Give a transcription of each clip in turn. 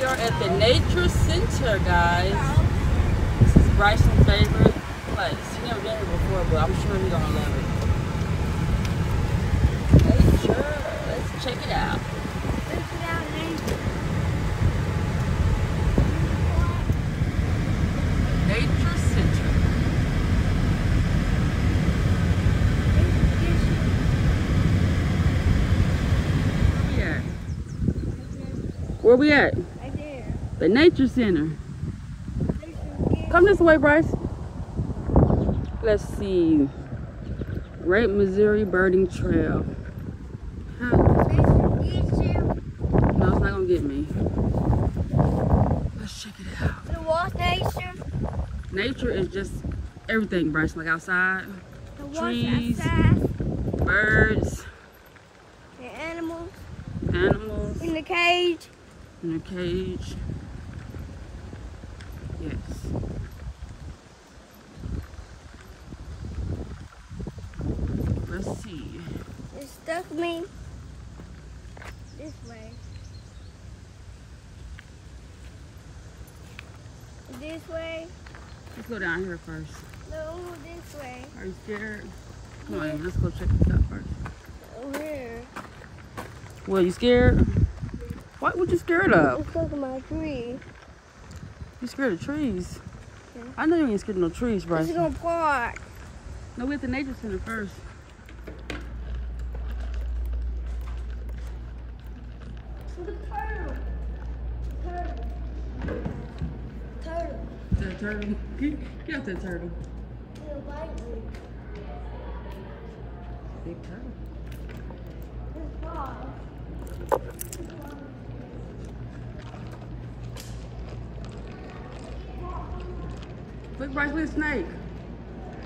are at the Nature Center, guys. This is Bryson's favorite place. He's never been here before, but I'm sure he's gonna love it. Nature, let's check it out. Check it out, nature. Nature Center. Where we at? Right there. The Nature Center. Come this way, Bryce. Let's see. Great Missouri Birding Trail. Huh? Nature gets you. No, it's not gonna get me. Let's check it out. The what nature? Nature is just everything, Bryce. Like outside, The trees, outside. birds, The animals. animals In the cage. in a cage. Yes. Let's see. It stuck me this way. This way. Let's go down here first. No, this way. Are you scared? Come on, let's go check this out first. Over here. Well, you scared? What you scared of? Let's look at my tree. You scared of trees? Yeah. I know you ain't scared of no trees, Bryce. Let's go park. No, we're at the Nature Center first. Look at the turtle. Turtle. Turtle. That turtle. Get up that turtle. It'll bite me. Big turtle. It's far. Look, Bryce, look at a snake.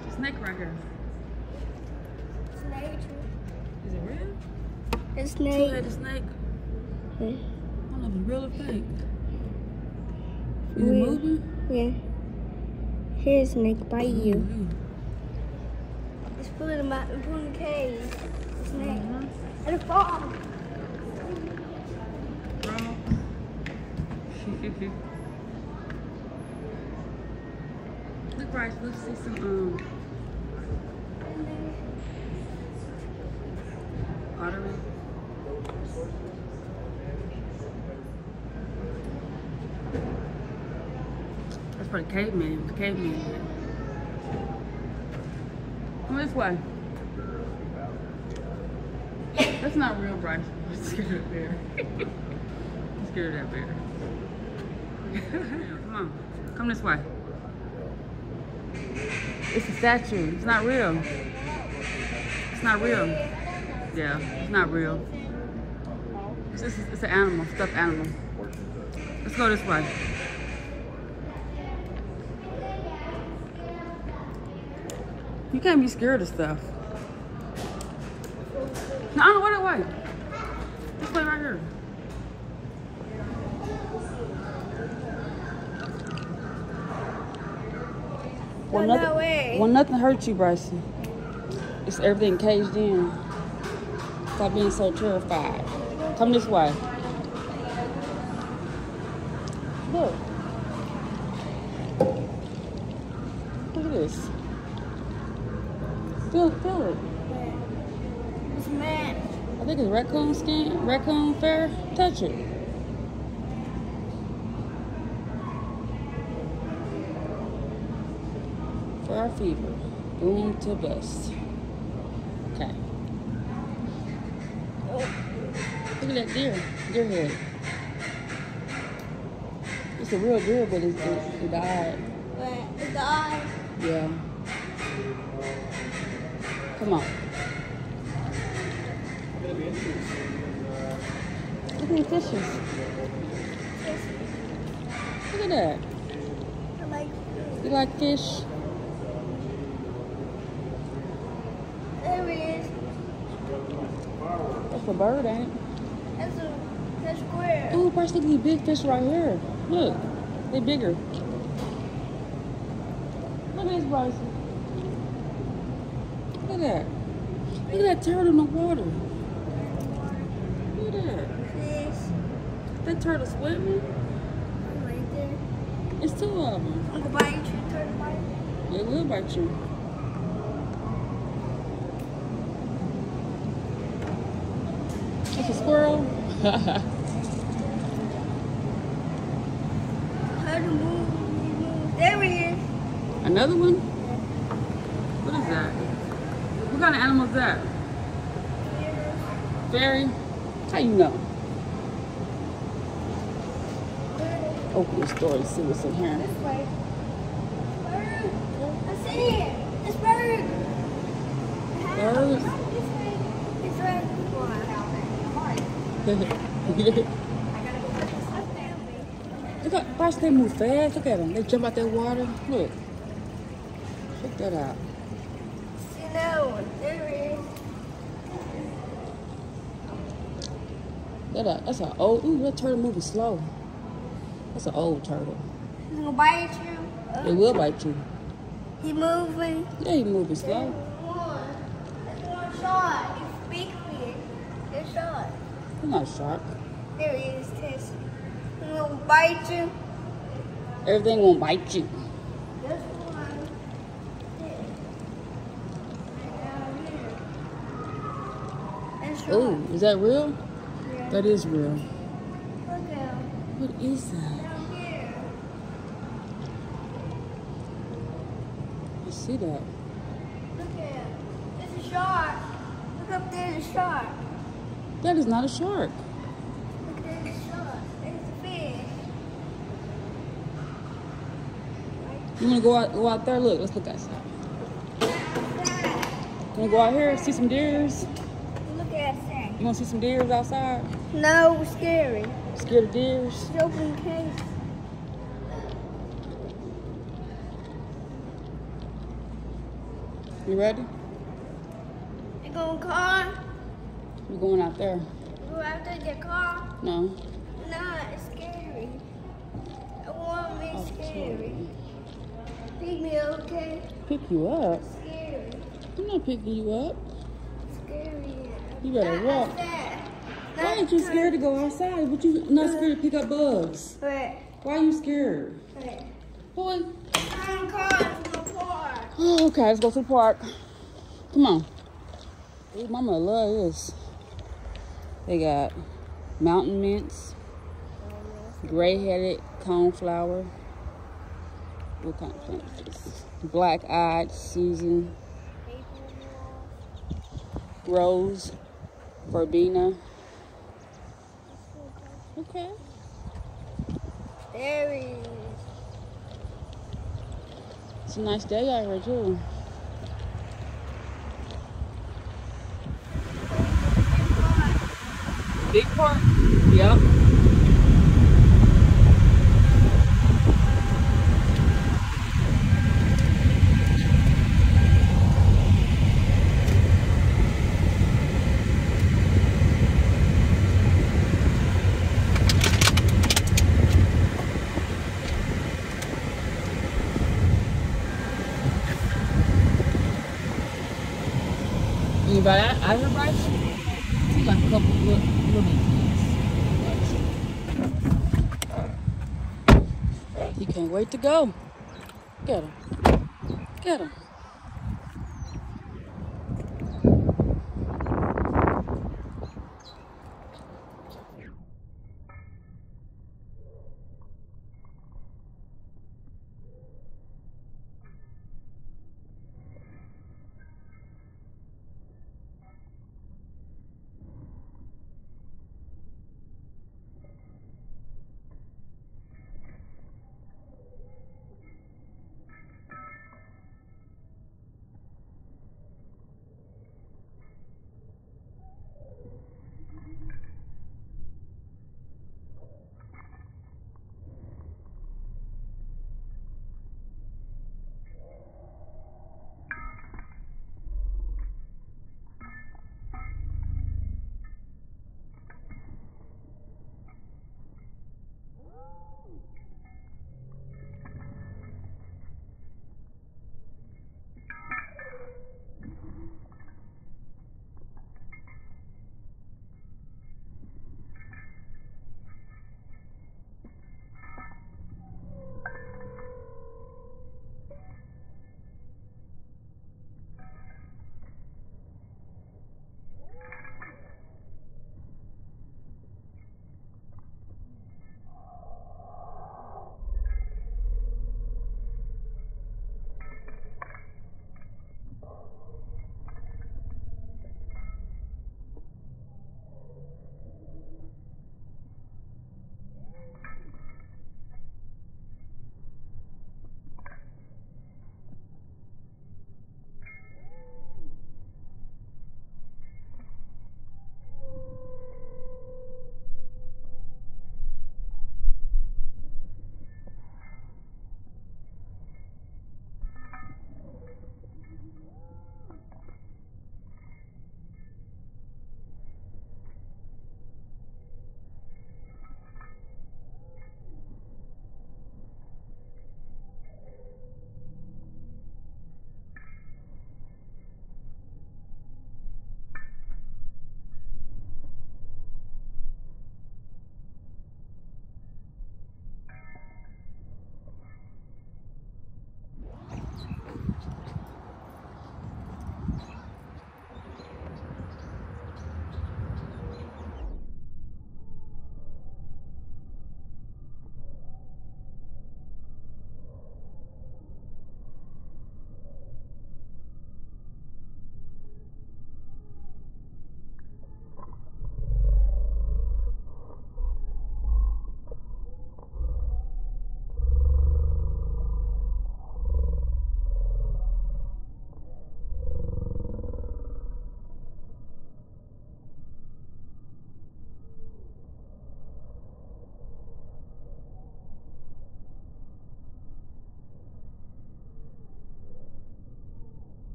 There's a snake right here. It's nature. Is it real? It's Two-headed snake. I don't know if it's real or fake. Is it moving? Yeah. Here's a snake bite you. Mhm. It's pulling him out and pulling the cage. The snake. And it falls. Wrong. Look, Bryce, let's see some pottery. That's for the caveman. The caveman. Come this way. That's not real, Bryce. I'm scared of that bear. I'm scared of that bear. Come on. Come this way. It's a statue. It's not real. It's not real. Yeah, it's not real. It's an animal, stuffed animal. Let's go this way. You can't be scared of stuff. No, wait, wait. This way right here. Well, No way. Well, nothing hurt you, Bryson. It's everything caged in. Stop being so terrified. Come this way. Look. Look at this. Feel it. It's mad. I think it's raccoon skin, raccoon fur. Touch it. For our fever. Boom to bust. Okay. Look at that deer. Deer head. It's a real deer, but it died. But it died. Yeah. Come on. Look at the fishes. Look at that. I like You like fish? there it is. That's a bird, ain't it? That's square. Ooh, Bryce, look at these big fish right here. Look, they're bigger. Look at this, Bryce. Look at that. Look at that turtle in the water. Look at that. Fish. That turtle swimming. It's two of them. I'm gonna bite you. Try to bite you. It will bite you. It's a squirrel. How to move? There he is. Another one? What is that? What kind of animal is that? Fairy? How you know? Open this door and see what's in here. This way. Bird. I see it. It's bird. Birds? It's right. Look at, watch they move fast. Look at them. They jump out that water. Look. Check that out. See that one. There he is. That's an old. Ooh, that turtle moving slow. That's an old turtle. He's gonna bite you. It will bite you. He moving. Yeah, he moving slow. There's one shot. It's big fish. It's shot. He's not sharp. There he is. He's gonna bite you. Everything won't bite you. This one. Right down here. It's shot. Oh, is that real? Yeah. That is real. Look at him. What is that? Down here. I see that. Look at him. It's a shark. Look up there, the shark. That is not a shark. Look at the shark. There's a fish. You wanna go out there? Look, let's look outside. Wanna go out here, see some deers? Look at that thing. You wanna see some deers outside? No, it's scary. Scared of deers? It's open case. You ready? You going car? We're going out there. Go after the car? No. Nah, it's scary. I want me scary. Pick me up, okay? Pick you up? Scary. I'm not picking you up. Scary. You better walk. Why ain't you scared to go outside? But you not scared to pick up bugs? Wait, Why are you scared? wait. Boy. I'm cars in the park. Oh, okay, let's go to the park. Come on. Ooh, mama love this. They got mountain mints, gray-headed coneflower. What kind of plant is this? Black-eyed Susan, rose, verbena. Okay. There he is. It's a nice day out here too. Big park? Yep. Anybody out here, Bryce? See like a couple little kids. He can't wait to go. Get him. Get him.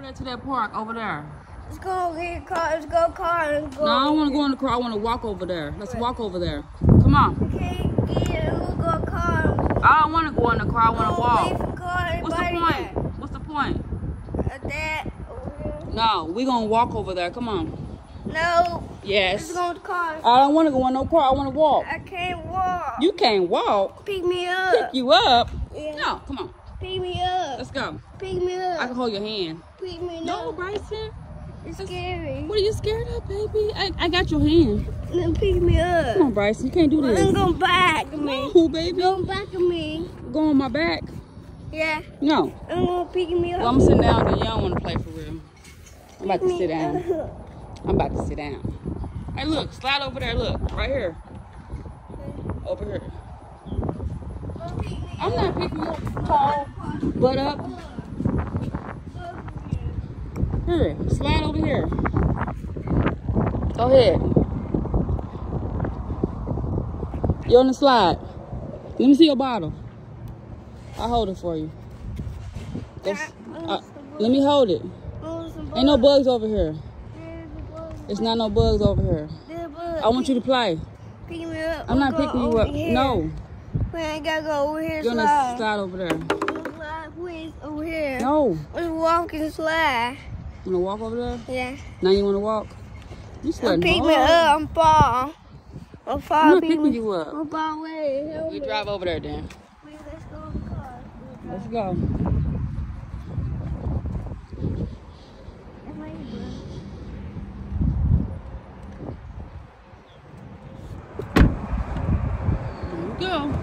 over there to that park over there. Let's go get a car. Let's go car and go. No, I don't want to go in the car. I want to walk over there. Let's walk over there. Come on. Okay, we'll go car. I don't want to go in the car. I want to walk. Leave the car and What's the point? What's the point? That over here. No, we're going to walk over there. Come on. No. Yes. Let's go in the car. I don't want to go in no car. I want to walk. I can't walk. You can't walk. Pick me up. Pick you up? Yeah. No, come on. Pick me up. Let's go. Pick me up. I can hold your hand. Pick me up. No, Bryson. It's scary. What are you scared of, baby? I got your hand. Then pick me up. Come on, Bryson. You can't do this. Then go back to me. No, baby. Go back to me. Go on my back. Yeah. No. I'm gonna pick me up. Well, I'm sitting down there. You don't want to play for real. I'm about to sit down. I'm about to sit down. Hey, look. Slide over there. Look. Right here. Over here. I'm not picking you up. Tall. Butt up. Here. Slide over here. Go ahead. You on the slide. Let me see your bottle. I'll hold it for you. Go, let me hold it. Ain't no bugs over here. It's not no bugs over here. I want you to play. Pick me up. I'm not picking you up. No. We ain't gotta go over here. You're gonna slide over there. Please, over here. No. Let's walk and slide. You wanna walk over there? Yeah. Now you wanna walk? You sweating Pick hard. me up. I'm fall. I'm fall. I'm not picking you up. I'm fall away. Help We me. drive over there then. Wait, let's go in the car. Let's go. Here we go.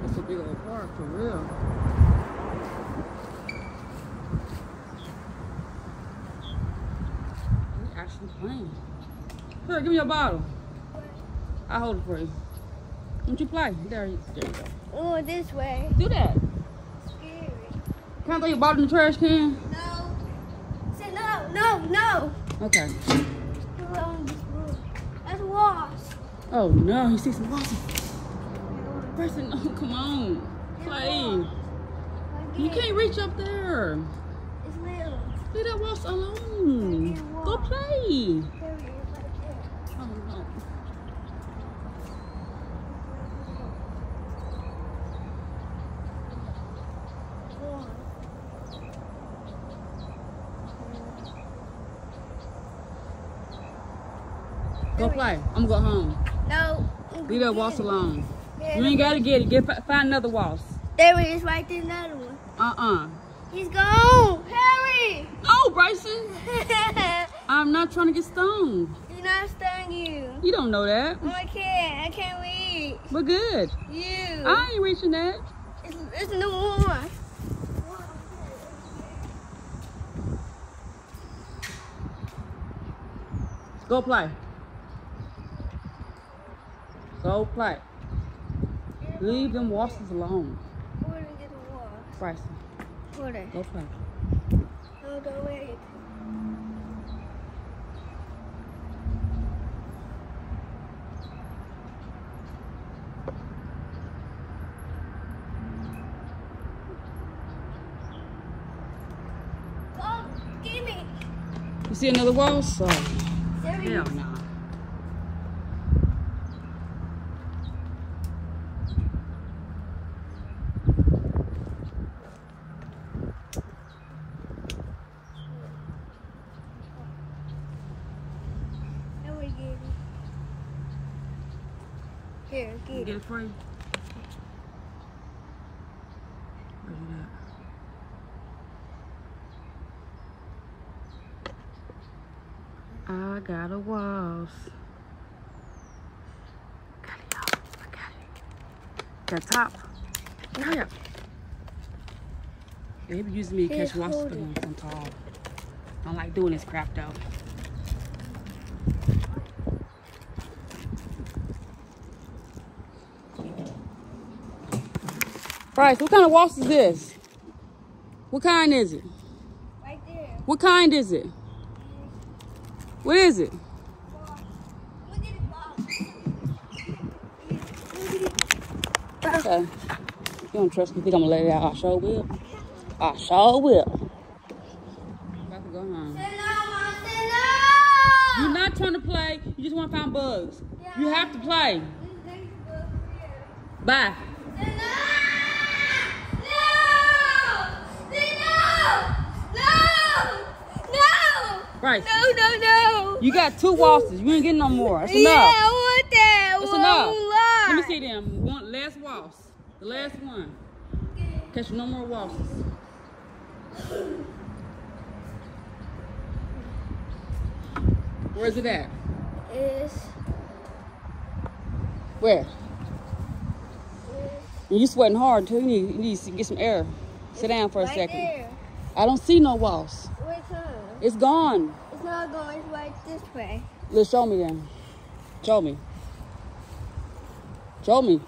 It's a big old park for real. We're actually playing. Here, give me your bottle. I'll hold it for you. Won't you play? There you go. Oh, this way. Do that. Scary. Can I throw your bottle in the trash can? No. Say no, no, no. Okay. That's wasp. Oh no, he sees some wasps. Bryson, no, come on. Play. You can't reach up there. It's little. Leave that wasp alone. Go play. Oh no. Go play. I'm gonna go home. No. Leave that wasp alone. You ain't gotta get it. Find another wasp. There he is, right there, another one. He's gone. Hurry. No, Bryson. I'm not trying to get stung. He's not stung you. You don't know that. Oh, I can't reach. We're good. You. I ain't reaching that. It's no more. Go play. Go play. Leave them wasps alone. Where did we get the wall? Bryson, Where they? go play. No, go away. Oh, give me. You see another wasp? Oh, There he hell is. no. Here, You get get it. it for you? Where's it at? I got a wasp. Got it, y'all. I got it. That top. Hurry up. Yeah, he be using me to catch wasps for him. I'm tall. I don't like doing this crap though. Bryce, what kind of wasp is this? What kind is it? Right there. What kind is it? What is it? Look at it, Bob. Okay. You don't trust me? You think I'm gonna let it out? I sure will. I sure will. I'm about to go home. You're not trying to play. You just want to find bugs. You have to play. Bye. Bryce. No. You got 2 waltzes. You ain't getting no more. That's enough. Yeah, I want that. That's enough. Let me see them. One last waltz. The last one. Catch no more waltzes. Where's it at? Where? You sweating hard too. You need to get some air. Sit down for a second. There. I don't see no waltz. Which one? It's gone. It's not going. It's right this way. Let's show me then. Show me. Show me.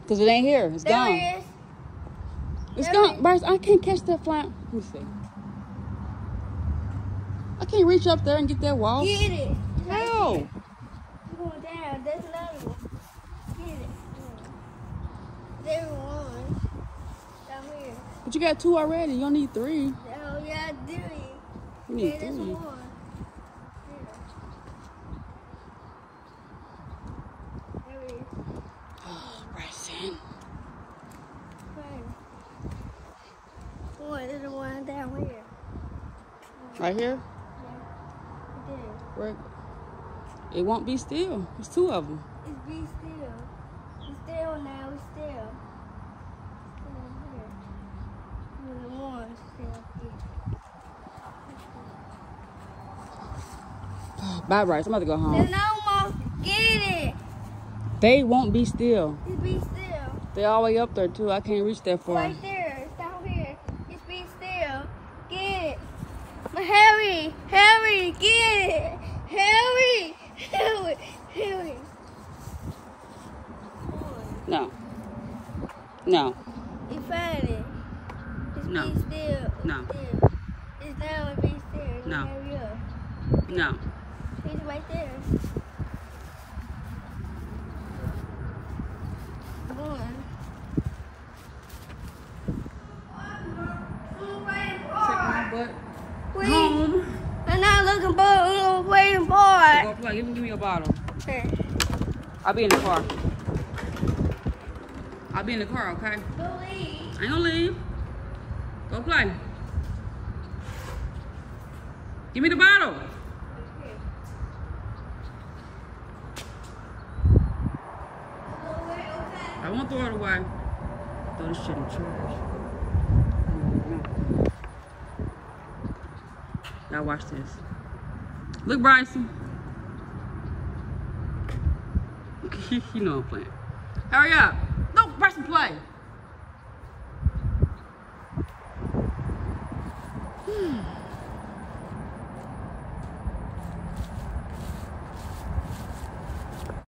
Because it ain't here. It's gone. There it is. It's There gone. it is. Bryce, I can't catch that fly. Let me see. I can't reach up there and get that waltz. Get it. No. You're going down. There's another one. Get it. There's one. Down here. But you got 2 already. You don't need 3. Oh, yeah, I do. You need Yeah, there's 3. one. There it is. Oh, Bryson. One, there's one down here. Right here? Yeah, it is. Where? It won't be still. There's 2 of them. It's be still. It's still now. It's still. Still here. And the one still here. Bye, Bryce. I'm about to go home. There's no more. Get it. They won't be still. It's be still. They're all the way up there, too. I can't reach that far. Right there. It's down here. It's be still. Get it. But hurry. Hurry. Get it. Hurry. Hurry. Hurry. No. No. You found it. It's No. be still. It's No. still. It's now and be still. No. Hurry up. No. It's right there. One. But Wait. home. I'm not looking for it. I'm waiting for it. Go play. Give me your bottle. Okay. I'll be in the car. I'll be in the car, okay? Believe. I ain't gonna leave. Go play. Give me the bottle. I won't throw it away. Throw this shit in the trash. Y'all watch this. Look, Bryson. You know I'm playing. Hurry up. No, Bryson, play.